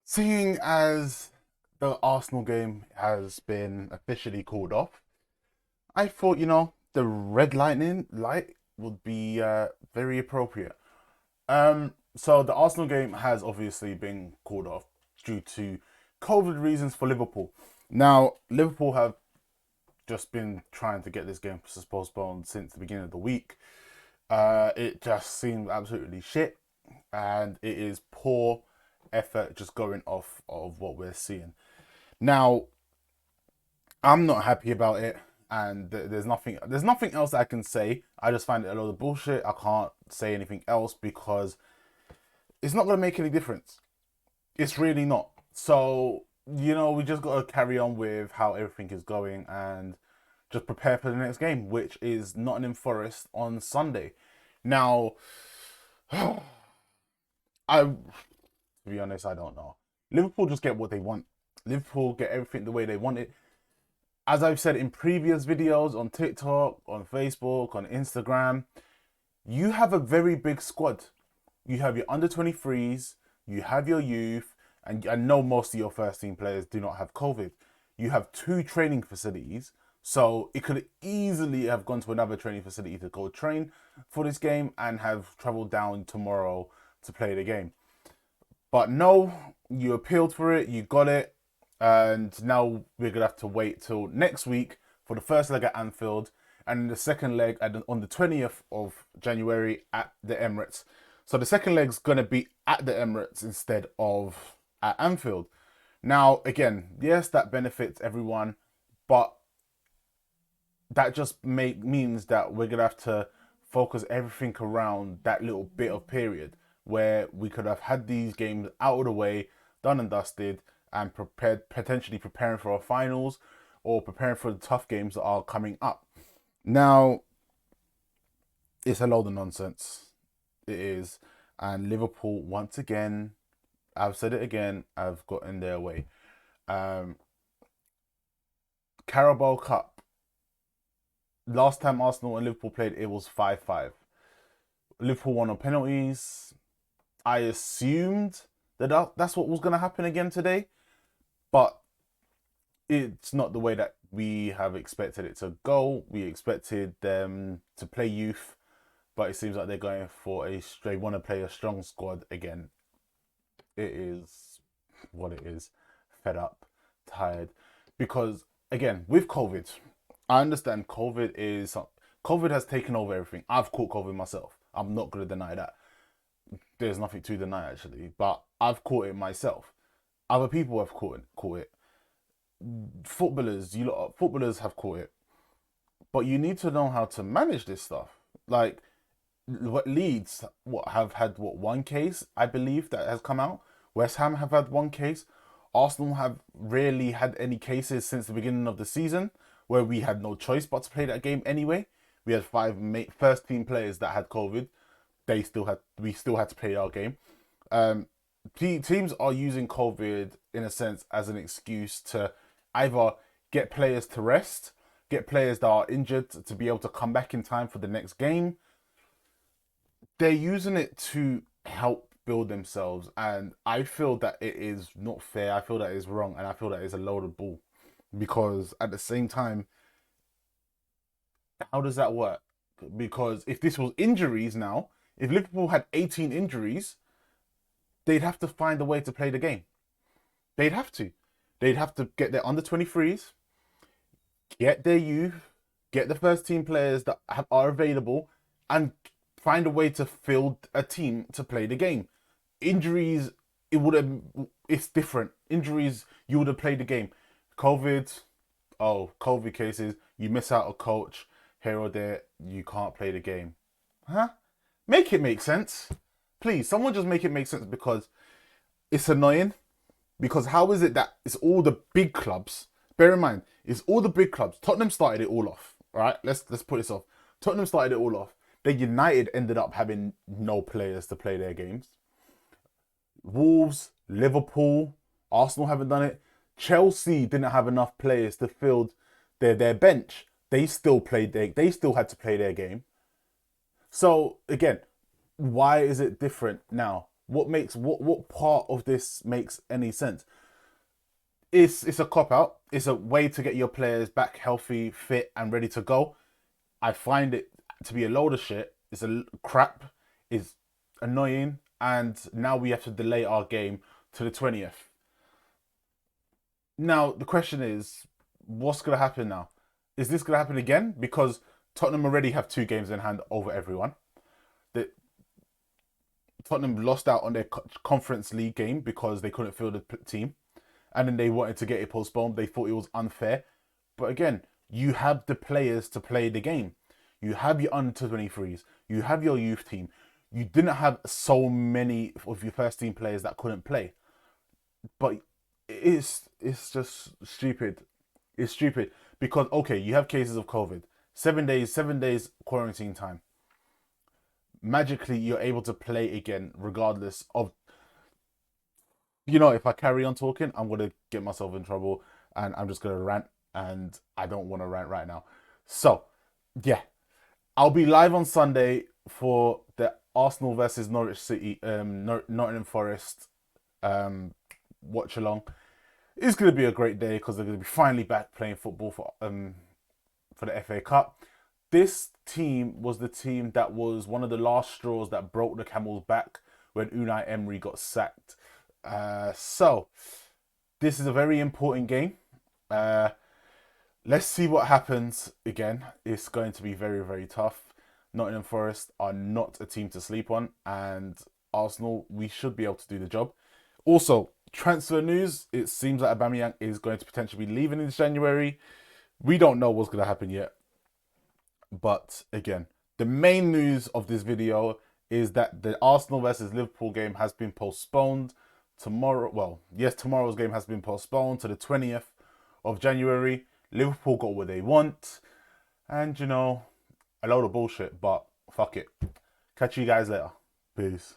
Seeing as the Arsenal game has been officially called off, I thought, the red lightning light would be very appropriate. So the Arsenal game has obviously been called off due to COVID reasons for Liverpool. Now, Liverpool have just been trying to get this game postponed since the beginning of the week. It just seemed absolutely shit, and it is poor effort just going off of what we're seeing. Now, I'm not happy about it, and there's nothing else I can say. I just find it a load of bullshit. I can't say anything else because it's not going to make any difference. It's really not. So, we just got to carry on with how everything is going and just prepare for the next game, which is Nottingham Forest on Sunday. Now, to be honest, I don't know. Liverpool just get what they want. Liverpool get everything the way they want it. As I've said in previous videos on TikTok, on Facebook, on Instagram, you have a very big squad. You have your under 23s, you have your youth, and I know most of your first team players do not have COVID. You have two training facilities, so it could easily have gone to another training facility to go train for this game and have traveled down tomorrow to play the game. But no, you appealed for it, you got it, and now we're gonna have to wait till next week for the first leg at Anfield and the second leg on the 20th of January at the Emirates. So the second leg's gonna be at the Emirates instead of at Anfield. Now, again, yes, that benefits everyone, but that just means that we're gonna have to focus everything around that little bit of period where we could have had these games out of the way, done and dusted, and potentially preparing for our finals or preparing for the tough games that are coming up. Now, it's a load of nonsense. It is. And Liverpool, once again, I've said it again, have got in their way. Um, Carabao Cup. Last time Arsenal and Liverpool played, it was 5-5. Liverpool won on penalties. I assumed that's what was going to happen again today, but it's not the way that we have expected it to go. We expected them to play youth, but it seems like they're going for they want to play a strong squad again. It is what it is. Fed up, tired, because again with COVID, I understand COVID has taken over everything. I've caught COVID myself. I'm not going to deny that. There's nothing to deny actually, but I've caught it myself. Other people have caught it. Footballers have caught it, but you need to know how to manage this stuff. Like what Leeds have had one case I believe that has come out. West Ham have had one case. Arsenal have rarely had any cases since the beginning of the season, where we had no choice but to play that game anyway. We had five first team players that had COVID. We still had to play our game. Um, Teams are using COVID in a sense as an excuse to either get players to rest, get players that are injured to be able to come back in time for the next game. They're using it to help build themselves, and I feel that it is not fair. I feel that it is wrong, and I feel that it's a load of bull. Because at the same time, how does that work? Because if this was injuries now, if Liverpool had 18 injuries, they'd have to find a way to play the game. They'd have to. They'd have to get their under 23s, get their youth, get the first team players that are available, and find a way to field a team to play the game. Injuries, it would have. It's different. Injuries, you would have played the game. COVID, COVID cases, you miss out a coach here or there, you can't play the game. Huh? Make it make sense. Please, someone just make it make sense because it's annoying. Because how is it that it's all the big clubs? Bear in mind, it's all the big clubs. Tottenham started it all off. All right, let's put this off. Tottenham started it all off. Then United ended up having no players to play their games. Wolves, Liverpool, Arsenal haven't done it. Chelsea didn't have enough players to field their bench. They still had to play their game. So again, why is it different now? What part of this makes any sense? It's a cop out. It's a way to get your players back healthy, fit, and ready to go. I find it to be a load of shit. It's a crap. It's annoying, and now we have to delay our game to the 20th. Now the question is, what's gonna happen now? Is this gonna happen again? Because Tottenham already have 2 games in hand over everyone. The, Tottenham lost out on their Conference League game because they couldn't field the team, and then they wanted to get it postponed. They thought it was unfair, but again, you have the players to play the game. You have your under 23s. You have your youth team. You didn't have so many of your first team players that couldn't play, but it's just stupid. It's stupid because okay, you have cases of COVID, 7 days quarantine time. Magically, you're able to play again, regardless of, if I carry on talking, I'm gonna get myself in trouble, and I'm just gonna rant, and I don't want to rant right now. So, yeah, I'll be live on Sunday for the Arsenal versus Norwich City, Nottingham Forest watch along. It's gonna be a great day because they're gonna be finally back playing football for the FA Cup. This team was the team that was one of the last straws that broke the camel's back when Unai Emery got sacked. So this is a very important game. Let's see what happens again. It's going to be very, very tough. Nottingham Forest are not a team to sleep on, and Arsenal, we should be able to do the job. Also, transfer news, it seems like Aubameyang is going to potentially be leaving in January. We don't know what's going to happen yet. But again, the main news of this video is that the Arsenal versus Liverpool game has been postponed tomorrow. Well, yes, tomorrow's game has been postponed to the 20th of January. Liverpool got what they want. And, a load of bullshit, but fuck it. Catch you guys later. Peace.